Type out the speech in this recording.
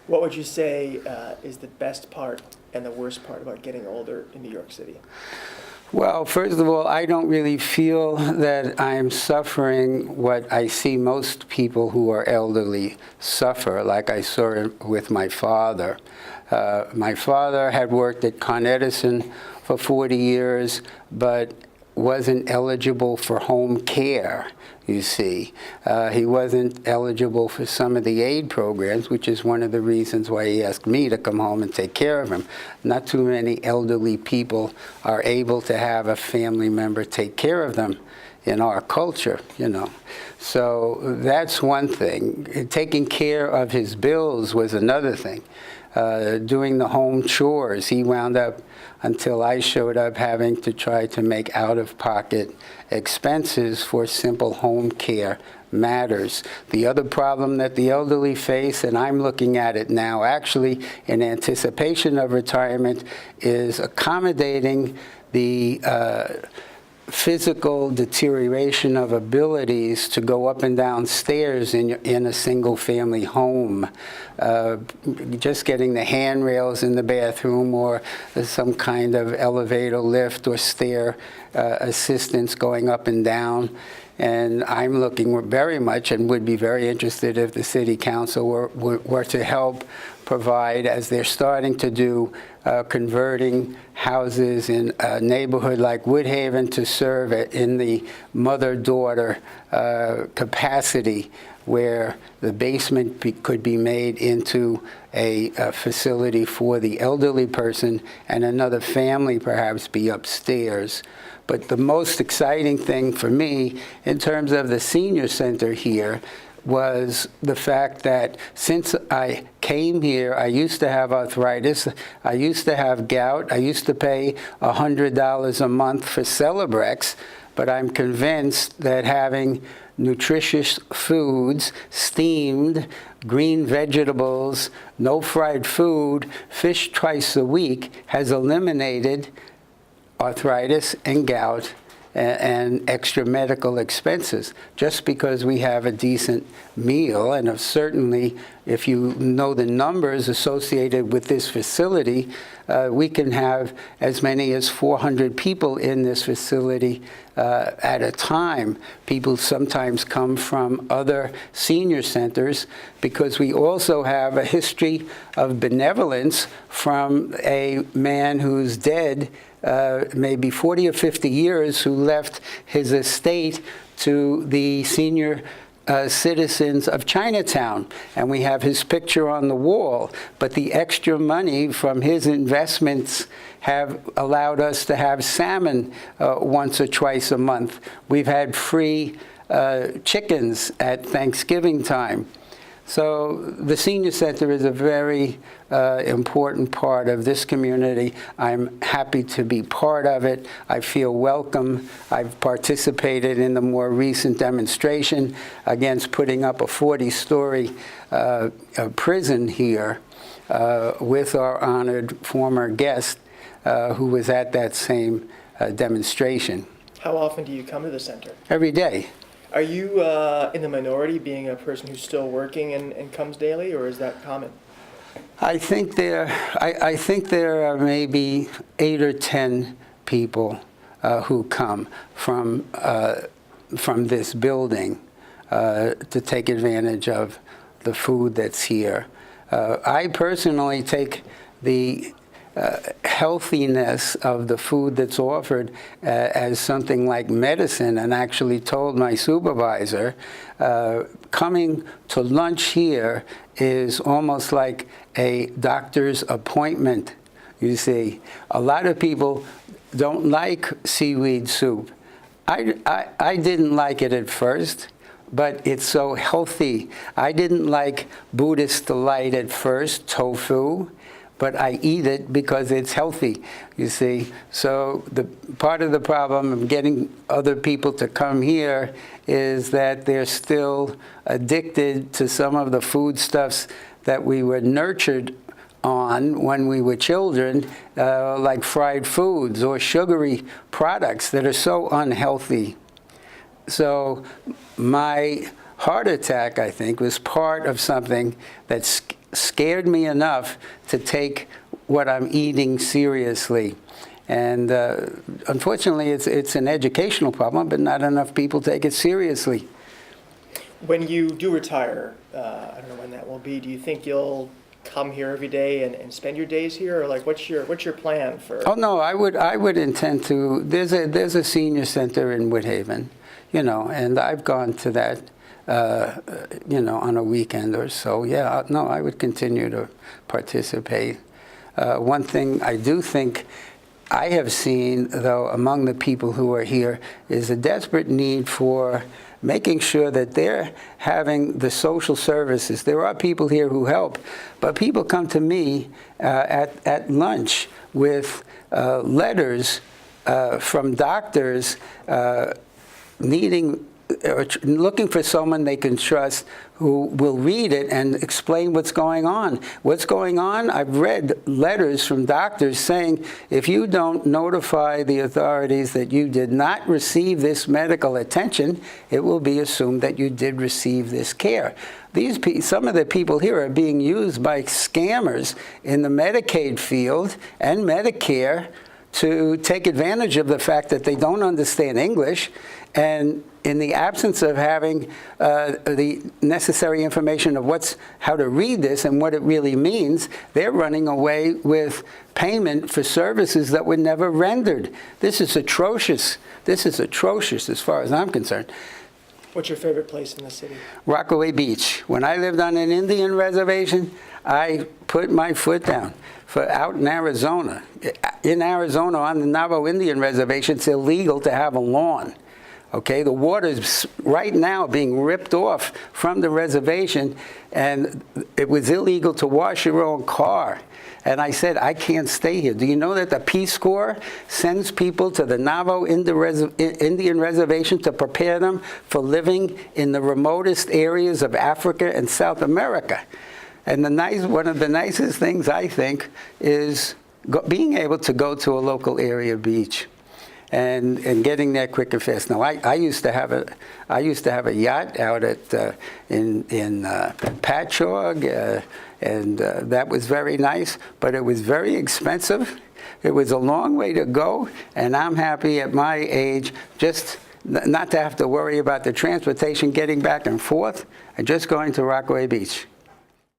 What would you say is the best part and the worst part about getting older in New York City? Well, first of all, I don't really feel that I'm suffering what I see most people who are elderly suffer, like I saw it with my father. My father had worked at Con Edison for 40 years, but wasn't eligible for home care, you see. He wasn't eligible for some of the aid programs, which is one of the reasons why he asked me to come home and take care of him. Not too many elderly people are able to have a family member take care of them in our culture, you know. So that's one thing. Taking care of his bills was another thing. Doing the home chores, he wound up, until I showed up, having to try to make out-of-pocket expenses for simple home care matters. The other problem that the elderly face, and I'm looking at it now actually in anticipation of retirement, is accommodating the physical deterioration of abilities to go up and down stairs in a single-family home. Just getting the handrails in the bathroom or some kind of elevator lift or stair assistance going up and down. And I'm looking very much and would be very interested if the City Council were to help provide, as they're starting to do, converting houses in a neighborhood like Woodhaven to serve in the mother-daughter capacity, where the basement could be made into a facility for the elderly person and another family perhaps be upstairs. But the most exciting thing for me in terms of the senior center here was the fact that since I came here, I used to have arthritis, I used to have gout, I used to pay $100 a month for Celebrex, but I'm convinced that having nutritious foods, steamed, green vegetables, no fried food, fish twice a week has eliminated arthritis and gout and extra medical expenses, just because we have a decent meal. And certainly, if you know the numbers associated with this facility, we can have as many as 400 people in this facility at a time. People sometimes come from other senior centers because we also have a history of benevolence from a man who's dead maybe 40 or 50 years, who left his estate to the senior citizens of Chinatown. And we have his picture on the wall. But the extra money from his investments have allowed us to have salmon once or twice a month. We've had free chickens at Thanksgiving time. So the senior center is a very important part of this community. I'm happy to be part of it. I feel welcome. I've participated in the more recent demonstration against putting up a 40-story prison here with our honored former guest who was at that same demonstration. How often do you come to the center? Every day. Are you in the minority, being a person who's still working and comes daily, or is that common? I think there are maybe 8 or 10 people who come from this building to take advantage of the food that's here. I personally take the healthiness of the food that's offered as something like medicine, and actually told my supervisor, coming to lunch here is almost like a doctor's appointment. You see, a lot of people don't like seaweed soup. I didn't like it at first, but it's so healthy. I didn't like Buddhist delight at first, tofu, but I eat it because it's healthy, you see. So the part of the problem of getting other people to come here is that they're still addicted to some of the foodstuffs that we were nurtured on when we were children, like fried foods or sugary products that are so unhealthy. So my heart attack, I think, was part of something that scared me enough to take what I'm eating seriously. And unfortunately, it's an educational problem, but not enough people take it seriously. When you do retire, I don't know when that will be, do you think you'll come here every day and spend your days here, or like what's your plan for? Oh no, I would intend to. There's a senior center in Woodhaven, and I've gone to that, on a weekend or so. Yeah, no, I would continue to participate. One thing I do think I have seen, though, among the people who are here is a desperate need for making sure that they're having the social services. There are people here who help, but people come to me at lunch with letters from doctors needing or looking for someone they can trust who will read it and explain what's going on. What's going on? I've read letters from doctors saying, if you don't notify the authorities that you did not receive this medical attention, it will be assumed that you did receive this care. Some of the people here are being used by scammers in the Medicaid field and Medicare to take advantage of the fact that they don't understand English, and in the absence of having the necessary information of how to read this and what it really means, they're running away with payment for services that were never rendered. This is atrocious. This is atrocious as far as I'm concerned. What's your favorite place in the city? Rockaway Beach. When I lived on an Indian reservation, I put my foot down. Out in Arizona. In Arizona, on the Navajo Indian Reservation, it's illegal to have a lawn. Okay, the water's right now being ripped off from the reservation, and it was illegal to wash your own car. And I said, I can't stay here. Do you know that the Peace Corps sends people to the Navajo Indian Reservation to prepare them for living in the remotest areas of Africa and South America? And one of the nicest things, I think, is being able to go to a local area beach and getting there quick and fast. Now, I used to have a yacht out in Patchogue, and that was very nice, but it was very expensive. It was a long way to go, and I'm happy at my age just not to have to worry about the transportation getting back and forth and just going to Rockaway Beach.